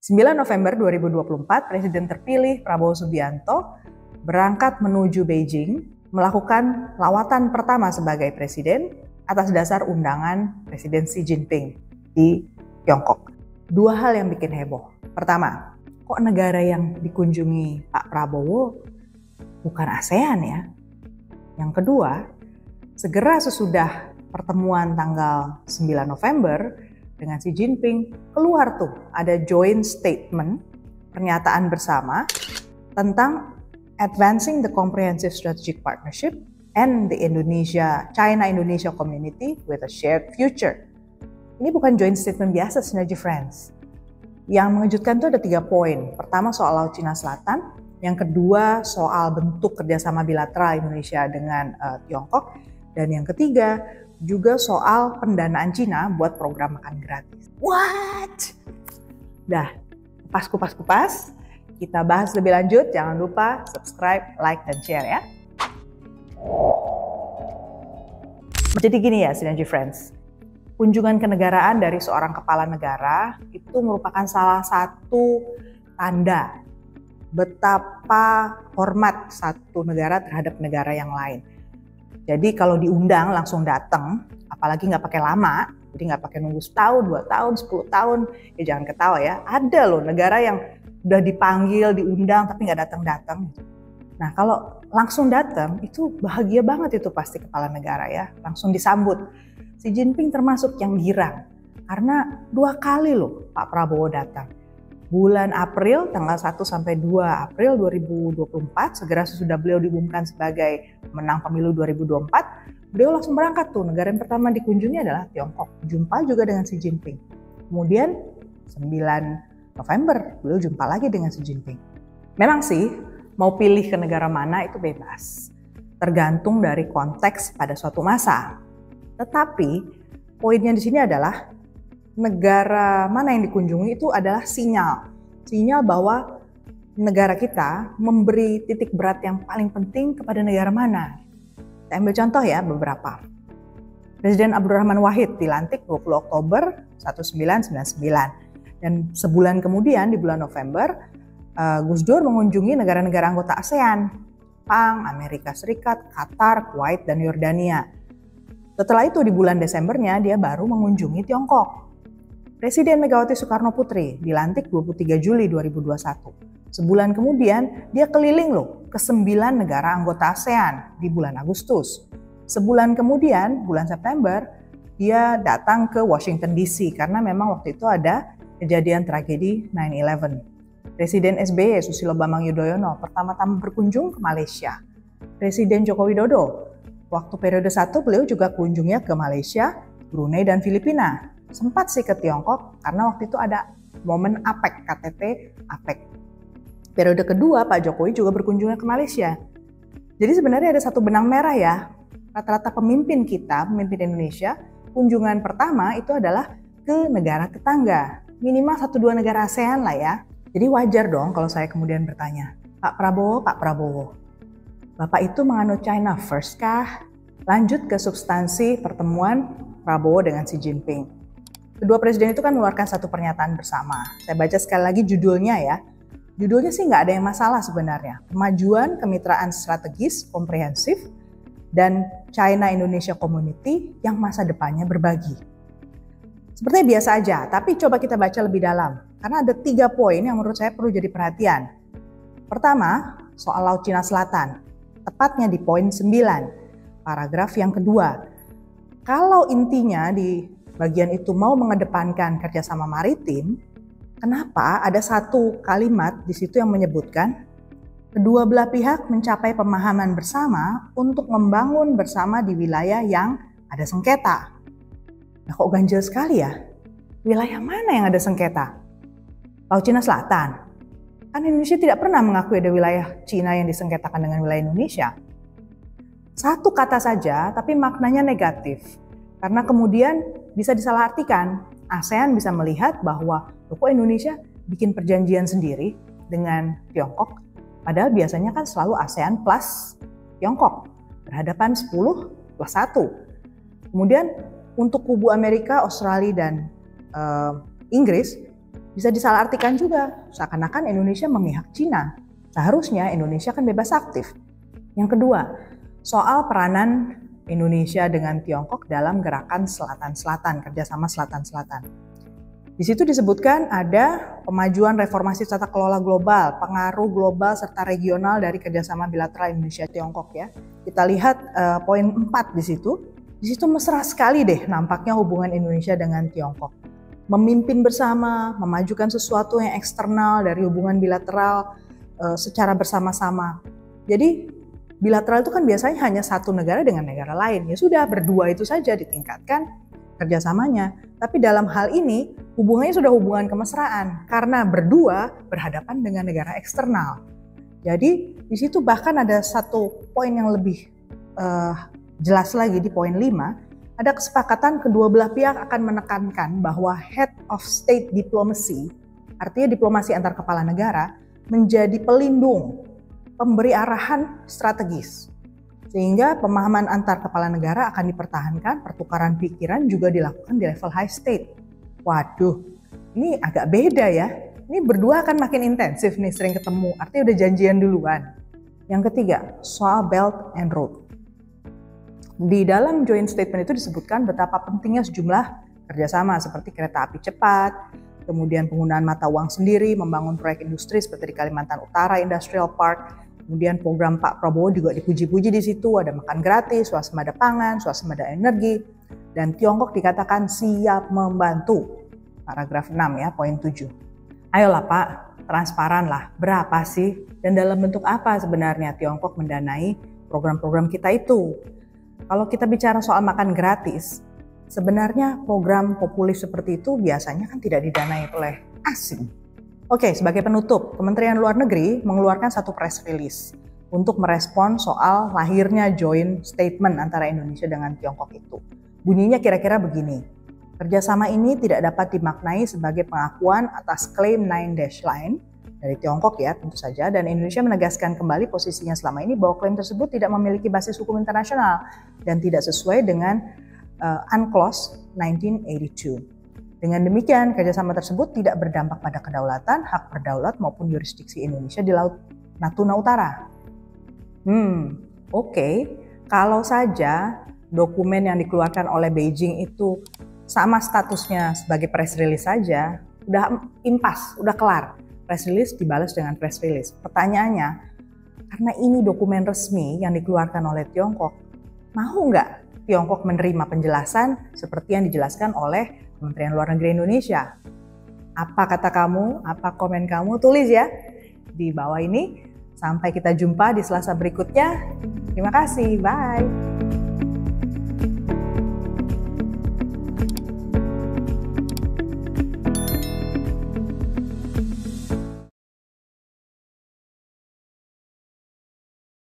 9 November 2024, Presiden terpilih Prabowo Subianto berangkat menuju Beijing melakukan lawatan pertama sebagai presiden atas dasar undangan Presiden Xi Jinping di Tiongkok. Dua hal yang bikin heboh. Pertama, kok negara yang dikunjungi Pak Prabowo bukan ASEAN ya? Yang kedua, segera sesudah pertemuan tanggal 9 November dengan Xi Jinping, keluar tuh ada joint statement, pernyataan bersama tentang advancing the comprehensive strategic partnership and the China-Indonesia community with a shared future. Ini bukan joint statement biasa, Synergy Friends. Yang mengejutkan tuh ada 3 poin. Pertama soal Laut Cina Selatan, yang kedua soal bentuk kerjasama bilateral Indonesia dengan Tiongkok, dan yang ketiga juga soal pendanaan Cina buat program makan gratis. What? Dah, kupas, kita bahas lebih lanjut. Jangan lupa subscribe, like, dan share ya. Jadi gini ya, Synergy Friends. Kunjungan kenegaraan dari seorang kepala negara itu merupakan salah satu tanda betapa hormat satu negara terhadap negara yang lain. Jadi kalau diundang langsung datang, apalagi nggak pakai lama, jadi nggak pakai nunggu setahun, 2 tahun, 10 tahun, ya jangan ketawa ya. Ada loh negara yang udah dipanggil, diundang, tapi nggak datang-datang. Nah kalau langsung datang, itu bahagia banget itu pasti kepala negara ya, langsung disambut. Xi Jinping termasuk yang girang, karena 2 kali loh Pak Prabowo datang. Bulan April, tanggal 1 sampai 2 April 2024, segera sesudah beliau diumumkan sebagai menang pemilu 2024, beliau langsung berangkat tuh. Negara yang pertama dikunjungi adalah Tiongkok. Jumpa juga dengan Xi Jinping. Kemudian 9 November, beliau jumpa lagi dengan Xi Jinping. Memang sih, mau pilih ke negara mana itu bebas. Tergantung dari konteks pada suatu masa. Tetapi, poinnya di sini adalah negara mana yang dikunjungi itu adalah sinyal bahwa negara kita memberi titik berat yang paling penting kepada negara mana. Saya ambil contoh ya beberapa. Presiden Abdurrahman Wahid dilantik 20 Oktober 1999 dan sebulan kemudian di bulan November Gus Dur mengunjungi negara-negara anggota ASEAN, Jepang, Amerika Serikat, Qatar, Kuwait, dan Yordania. Setelah itu di bulan Desembernya dia baru mengunjungi Tiongkok. Presiden Megawati Soekarno Putri dilantik 23 Juli 2021. Sebulan kemudian dia keliling loh ke 9 negara anggota ASEAN di bulan Agustus. Sebulan kemudian, bulan September, dia datang ke Washington DC karena memang waktu itu ada kejadian tragedi 9/11. Presiden SBY Susilo Bambang Yudhoyono pertama-tama berkunjung ke Malaysia. Presiden Joko Widodo waktu periode 1 beliau juga kunjungnya ke Malaysia, Brunei, dan Filipina. Sempat sih ke Tiongkok karena waktu itu ada momen APEC, KTT APEC. Periode kedua Pak Jokowi juga berkunjung ke Malaysia. Jadi sebenarnya ada satu benang merah ya. Rata-rata pemimpin kita, pemimpin Indonesia, kunjungan pertama itu adalah ke negara tetangga. Minimal 1-2 negara ASEAN lah ya. Jadi wajar dong kalau saya kemudian bertanya, Pak Prabowo, Bapak itu menganut China first kah? Lanjut ke substansi pertemuan Prabowo dengan Xi Jinping. Kedua presiden itu kan mengeluarkan satu pernyataan bersama. Saya baca sekali lagi judulnya ya. Judulnya sih nggak ada yang masalah sebenarnya. Kemajuan kemitraan strategis, komprehensif, dan China-Indonesia Community yang masa depannya berbagi. Sepertinya biasa aja, tapi coba kita baca lebih dalam. Karena ada 3 poin yang menurut saya perlu jadi perhatian. Pertama, soal Laut Cina Selatan. Tepatnya di poin 9, paragraf yang kedua. Kalau intinya di bagian itu mau mengedepankan kerjasama maritim, kenapa ada satu kalimat di situ yang menyebutkan kedua belah pihak mencapai pemahaman bersama untuk membangun bersama di wilayah yang ada sengketa. Nah kok ganjil sekali ya? Wilayah mana yang ada sengketa? Laut Cina Selatan. Kan Indonesia tidak pernah mengakui ada wilayah Cina yang disengketakan dengan wilayah Indonesia. Satu kata saja tapi maknanya negatif. Karena kemudian bisa disalahartikan. ASEAN bisa melihat bahwa kok Indonesia bikin perjanjian sendiri dengan Tiongkok. Padahal biasanya kan selalu ASEAN plus Tiongkok. Berhadapan 10 plus 1. Kemudian untuk kubu Amerika, Australia, dan Inggris Bisa disalahartikan juga, seakan-akan Indonesia memihak Cina. Seharusnya Indonesia kan bebas aktif. Yang kedua, soal peranan Indonesia dengan Tiongkok dalam gerakan Selatan-Selatan, kerjasama Selatan-Selatan. Di situ disebutkan ada pemajuan reformasi tata kelola global, pengaruh global serta regional dari kerjasama bilateral Indonesia-Tiongkok ya. Kita lihat poin 4 di situ. Di situ mesra sekali deh nampaknya hubungan Indonesia dengan Tiongkok. Memimpin bersama, memajukan sesuatu yang eksternal dari hubungan bilateral secara bersama-sama. Jadi bilateral itu kan biasanya hanya satu negara dengan negara lain. Ya sudah, berdua itu saja ditingkatkan kerjasamanya. Tapi dalam hal ini hubungannya sudah hubungan kemesraan karena berdua berhadapan dengan negara eksternal. Jadi di situ bahkan ada satu poin yang lebih jelas lagi di poin 5. Ada kesepakatan kedua belah pihak akan menekankan bahwa head of state diplomacy, artinya diplomasi antar kepala negara, menjadi pelindung, pemberi arahan strategis. Sehingga pemahaman antar kepala negara akan dipertahankan, pertukaran pikiran juga dilakukan di level high state. Waduh, ini agak beda ya. Ini berdua akan makin intensif nih, sering ketemu, artinya udah janjian duluan. Yang ketiga, soal Belt and Road. Di dalam joint statement itu disebutkan betapa pentingnya sejumlah kerjasama seperti kereta api cepat, kemudian penggunaan mata uang sendiri, membangun proyek industri seperti di Kalimantan Utara Industrial Park. Kemudian program Pak Prabowo juga dipuji-puji di situ, ada makan gratis, swasembada pangan, swasembada energi, dan Tiongkok dikatakan siap membantu. Paragraf 6 ya, poin 7. Ayolah Pak, transparan lah, berapa sih dan dalam bentuk apa sebenarnya Tiongkok mendanai program-program kita itu? Kalau kita bicara soal makan gratis, sebenarnya program populis seperti itu biasanya kan tidak didanai oleh asing. Oke, sebagai penutup, Kementerian Luar Negeri mengeluarkan satu press release untuk merespon soal lahirnya joint statement antara Indonesia dengan Tiongkok itu. Bunyinya kira-kira begini, kerjasama ini tidak dapat dimaknai sebagai pengakuan atas klaim Nine Dash Line dari Tiongkok ya tentu saja, dan Indonesia menegaskan kembali posisinya selama ini bahwa klaim tersebut tidak memiliki basis hukum internasional dan tidak sesuai dengan UNCLOS 1982. Dengan demikian, kerjasama tersebut tidak berdampak pada kedaulatan, hak berdaulat maupun yurisdiksi Indonesia di Laut Natuna Utara. Oke. Kalau saja dokumen yang dikeluarkan oleh Beijing itu sama statusnya sebagai press release saja, udah impas, udah kelar. Press release dibalas dengan press release. Pertanyaannya, karena ini dokumen resmi yang dikeluarkan oleh Tiongkok, mau nggak Tiongkok menerima penjelasan seperti yang dijelaskan oleh Kementerian Luar Negeri Indonesia? Apa kata kamu? Apa komen kamu? Tulis ya di bawah ini. Sampai kita jumpa di Selasa berikutnya. Terima kasih. Bye.